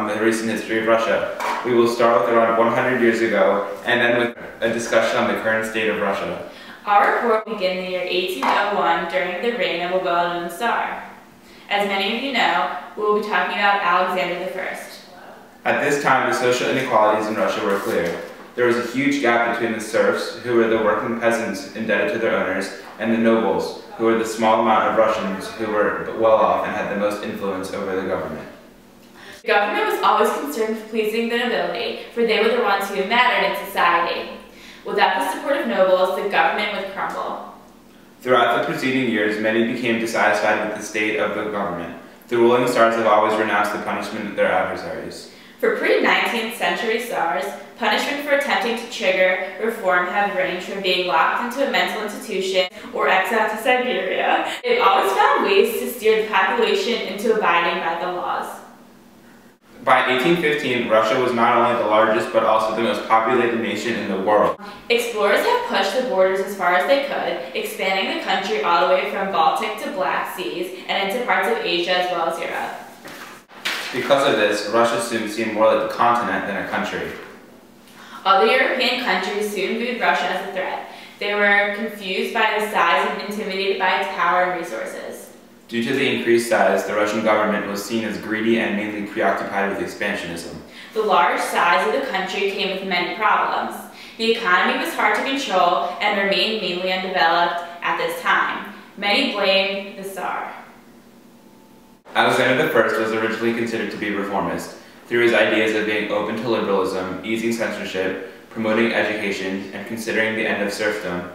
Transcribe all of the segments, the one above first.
on the recent history of Russia. We will start with around 100 years ago, and then with a discussion on the current state of Russia. Our report will begin in the year 1801 during the reign of Ogallala Tsar. As many of you know, we will be talking about Alexander I. At this time, the social inequalities in Russia were clear. There was a huge gap between the serfs, who were the working peasants indebted to their owners, and the nobles, who were the small amount of Russians who were well off and had the most influence over the government. The government was always concerned with pleasing the nobility, for they were the ones who mattered in society. Without the support of nobles, the government would crumble. Throughout the preceding years, many became dissatisfied with the state of the government. The ruling Tsars have always renounced the punishment of their adversaries. For pre-19th century Tsars, punishment for attempting to trigger reform have ranged from being locked into a mental institution or exiled to Siberia. They've always found ways to steer the population into abiding by the laws. By 1815, Russia was not only the largest but also the most populated nation in the world. Explorers have pushed the borders as far as they could, expanding the country all the way from Baltic to Black Seas and into parts of Asia as well as Europe. Because of this, Russia soon seemed more like a continent than a country. Other European countries soon viewed Russia as a threat. They were confused by the size and intimidated by its power and resources. Due to the increased size, the Russian government was seen as greedy and mainly preoccupied with expansionism. The large size of the country came with many problems. The economy was hard to control and remained mainly undeveloped at this time. Many blamed the Tsar. Alexander I was originally considered to be reformist, through his ideas of being open to liberalism, easing censorship, promoting education, and considering the end of serfdom.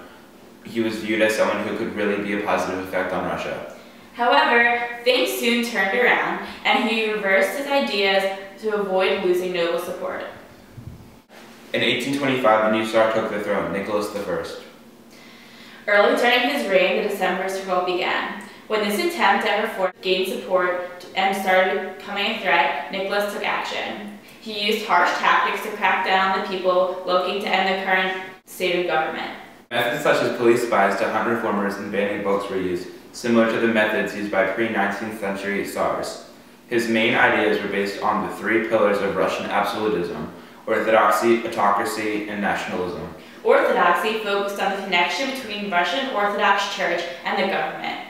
He was viewed as someone who could really be a positive effect on Russia. However, things soon turned around, and he reversed his ideas to avoid losing noble support. In 1825, a new Tsar took the throne, Nicholas I. Early during his reign, the Decembrist revolt began. When this attempt at reform gained support and started becoming a threat, Nicholas took action. He used harsh tactics to crack down on the people looking to end the current state of government. Methods such as police spies to hunt reformers and banning books were used, similar to the methods used by pre-19th century Tsars. His main ideas were based on the three pillars of Russian absolutism: orthodoxy, autocracy, and nationalism. Orthodoxy focused on the connection between Russian Orthodox Church and the government.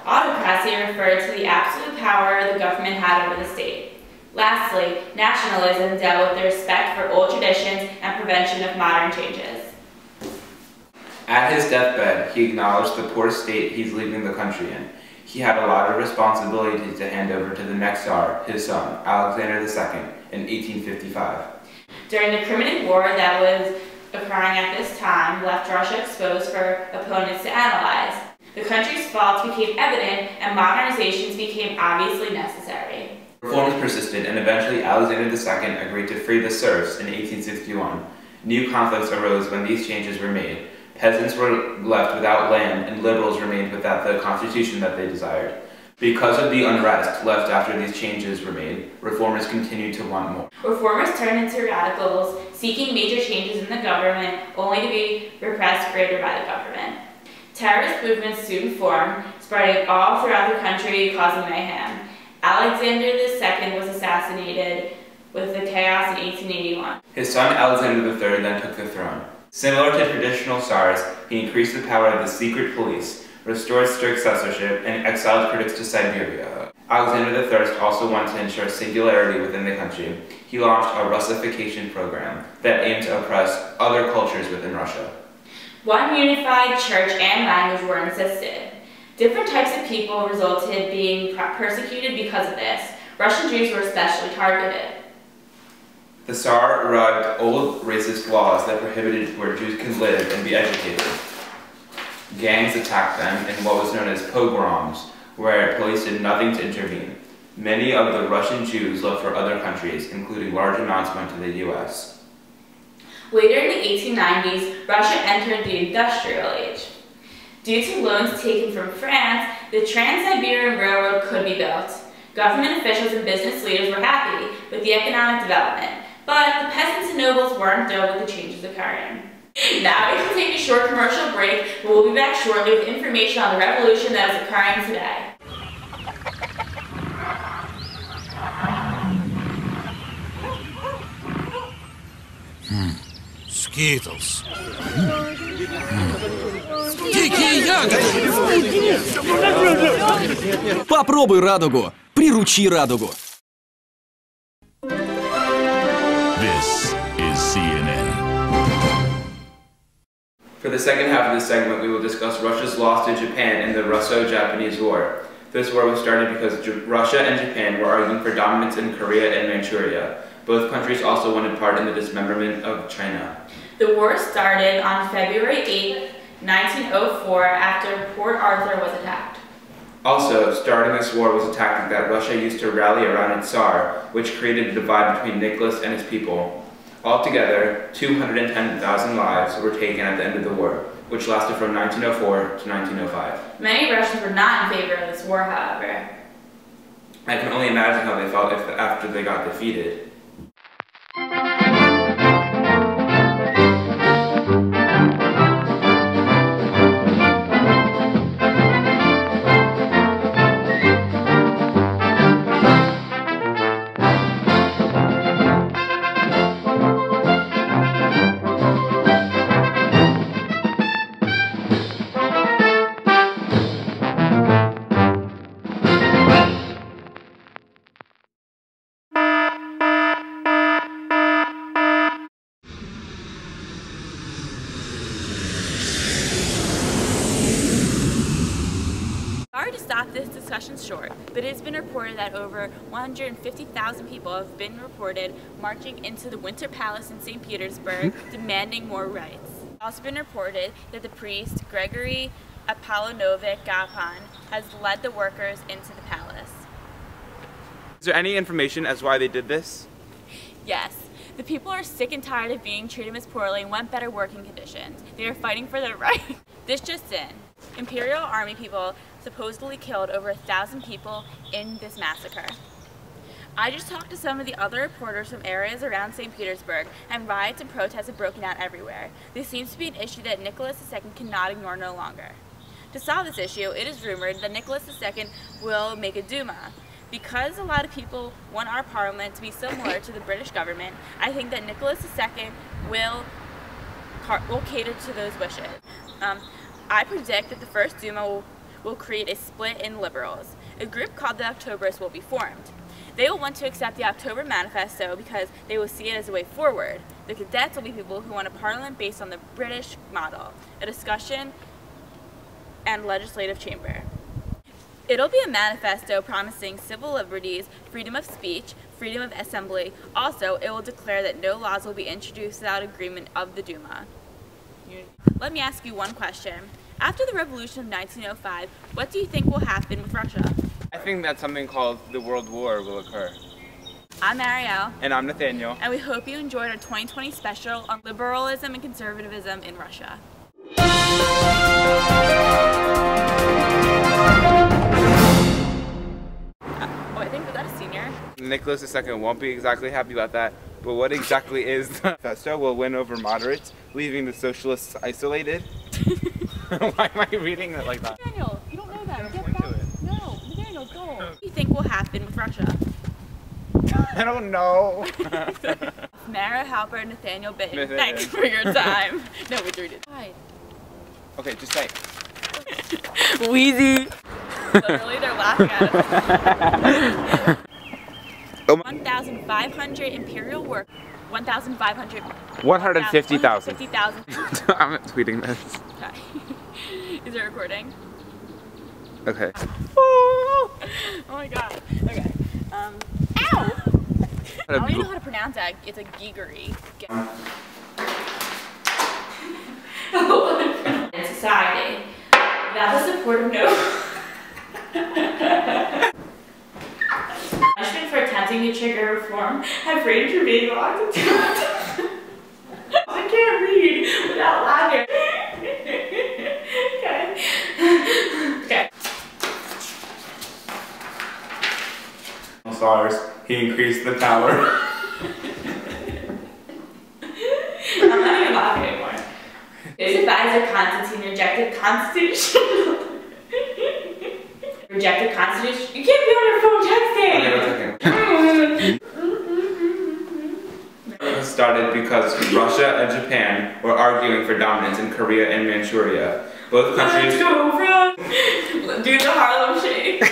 Autocracy referred to the absolute power the government had over the state. Lastly, nationalism dealt with the respect for old traditions and prevention of modern changes. At his deathbed, he acknowledged the poor state he's leaving the country in. He had a lot of responsibility to hand over to the next Tsar, his son, Alexander II, in 1855. During the Crimean War that was occurring at this time left Russia exposed for opponents to analyze. The country's faults became evident and modernizations became obviously necessary. Reforms persisted, and eventually Alexander II agreed to free the serfs in 1861. New conflicts arose when these changes were made. Peasants were left without land, and liberals remained without the constitution that they desired. Because of the unrest left after these changes were made, reformers continued to want more. Reformers turned into radicals, seeking major changes in the government, only to be repressed greater by the government. Terrorist movements soon formed, spreading all throughout the country, causing mayhem. Alexander II was assassinated with the chaos in 1881. His son Alexander III then took the throne. Similar to traditional Tsars, he increased the power of the secret police, restored strict censorship, and exiled critics to Siberia. Alexander I also wanted to ensure singularity within the country. He launched a Russification program that aimed to oppress other cultures within Russia. One unified church and language were insisted. Different types of people resulted in being persecuted because of this. Russian Jews were especially targeted. The Tsar revived old racist laws that prohibited where Jews could live and be educated. Gangs attacked them in what was known as pogroms, where police did nothing to intervene. Many of the Russian Jews left for other countries, including large amounts went to the U.S. Later in the 1890s, Russia entered the Industrial Age. Due to loans taken from France, the Trans-Siberian Railroad could be built. Government officials and business leaders were happy with the economic development, but the peasants and nobles weren't done with the changes occurring. Now we can take a short commercial break, but we'll be back shortly with information on the revolution that is occurring today. Skittles. Дикие ягоды! Попробуй радугу. Приручи радугу. This is CNN. For the second half of this segment, we will discuss Russia's loss to Japan in the Russo-Japanese War. This war was started because Russia and Japan were arguing for dominance in Korea and Manchuria. Both countries also wanted part in the dismemberment of China. The war started on February 8, 1904, after Port Arthur was attacked. Also, starting this war was a tactic that Russia used to rally around its Tsar, which created a divide between Nicholas and his people. Altogether, 210,000 lives were taken at the end of the war, which lasted from 1904 to 1905. Many Russians were not in favor of this war, however. I can only imagine how they felt after they got defeated. Sorry to stop this discussion short, but it has been reported that over 150,000 people have been reported marching into the Winter Palace in St. Petersburg demanding more rights. It's also been reported that the priest Gregory Apollonovich Gapan has led the workers into the palace. Is there any information as why they did this? Yes, the people are sick and tired of being treated as poorly and want better working conditions. They are fighting for their rights. This just in. Imperial Army people supposedly killed over 1,000 people in this massacre. I just talked to some of the other reporters from areas around St. Petersburg, and riots and protests have broken out everywhere. This seems to be an issue that Nicholas II cannot ignore no longer. To solve this issue, it is rumored that Nicholas II will make a Duma. Because a lot of people want our parliament to be similar to the British government, I think that Nicholas II will cater to those wishes. I predict that the first Duma will create a split in liberals. A group called the Octoberists will be formed. They will want to accept the October Manifesto because they will see it as a way forward. The cadets will be people who want a parliament based on the British model, a discussion and legislative chamber. It'll be a manifesto promising civil liberties, freedom of speech, freedom of assembly. Also, it will declare that no laws will be introduced without agreement of the Duma. Let me ask you one question. After the revolution of 1905, what do you think will happen with Russia? I think that something called the World War will occur. I'm Ariel. And I'm Nathaniel. And we hope you enjoyed our 2020 special on liberalism and conservatism in Russia. I think was that a senior? Nicholas II won't be exactly happy about that, but what exactly is the manifesto will win over moderates, leaving the socialists isolated? Why am I reading it like that? Nathaniel, you don't know that. Get back. No, Nathaniel, don't. What do you think will happen with Russia? I don't know. Mara Halper, Nathaniel Bitton, thank you for your time. No, we read it. Okay, just say. Wheezy. Literally, they're laughing at us. 1,500 imperial work. 1,500. 150,000. 150,000. I'm tweeting this. Okay. Is it recording? Okay. Oh my god. Okay. Ow! I don't even know how to pronounce that. It's a giggery. In society, without the support of no punishment for attempting to trigger reform, have ranged for being locked into I can't read without laughing. Okay. SARS, he increased the tower. I'm not even laughing anymore. His advisor Constantine rejected Constitution. Rejected Constitution. You can't be on your phone texting. Okay, 1 second. started because Russia and Japan were arguing for dominance in Korea and Manchuria. Both countries... Let's go, bro! Do the Harlem Shake.